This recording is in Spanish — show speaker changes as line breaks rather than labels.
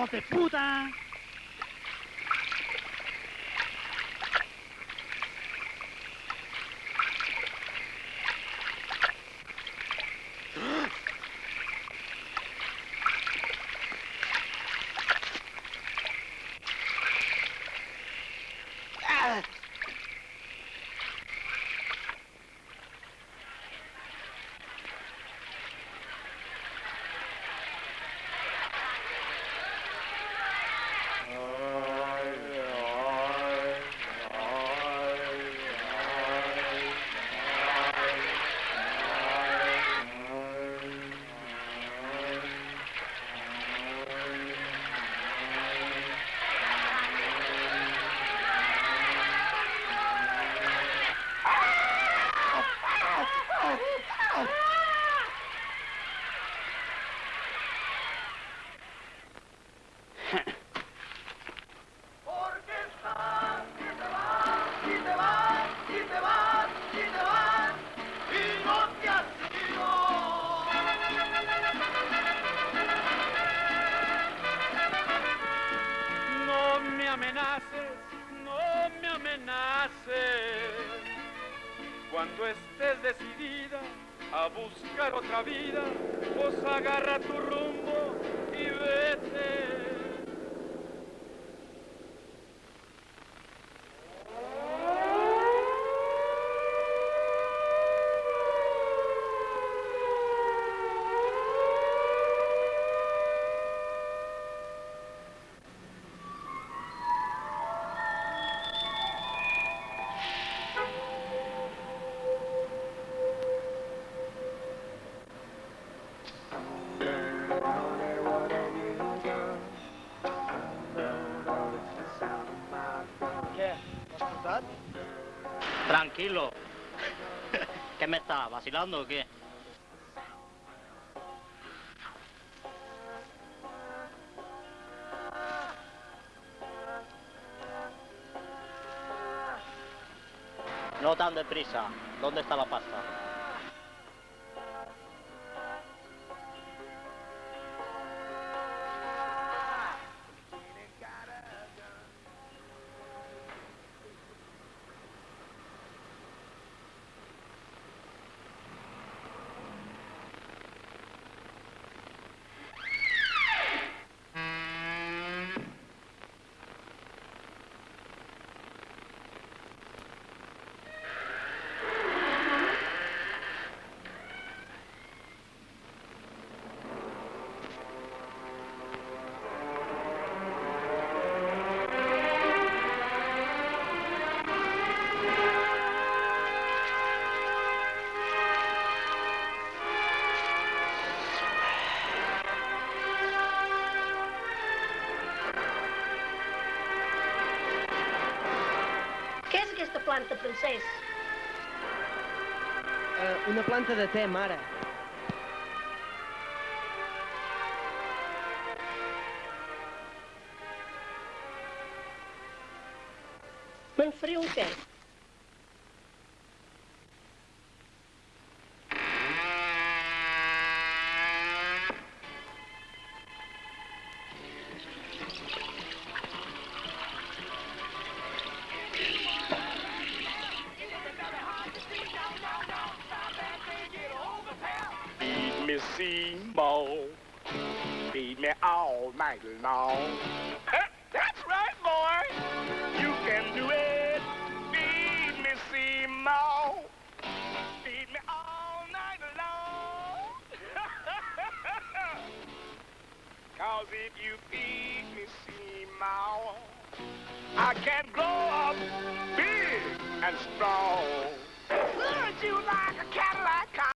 hijos de puta!
No me amenaces, cuando estés decidida a buscar otra vida, pues agarra tu rumbo y vete.
Tranquilo. ¿Qué me está vacilando o qué? No tan deprisa. ¿Dónde está la pasta?
Què és aquesta planta, francès?
Una planta de te, mare.
Me'n faré un què?
Seymour, feed me all night long. That's right, boy. You can do it. Feed me, Seymour. Feed me all night long. 'Cause if you feed me, Seymour, I can grow up big and strong. Would you like a Cadillac car?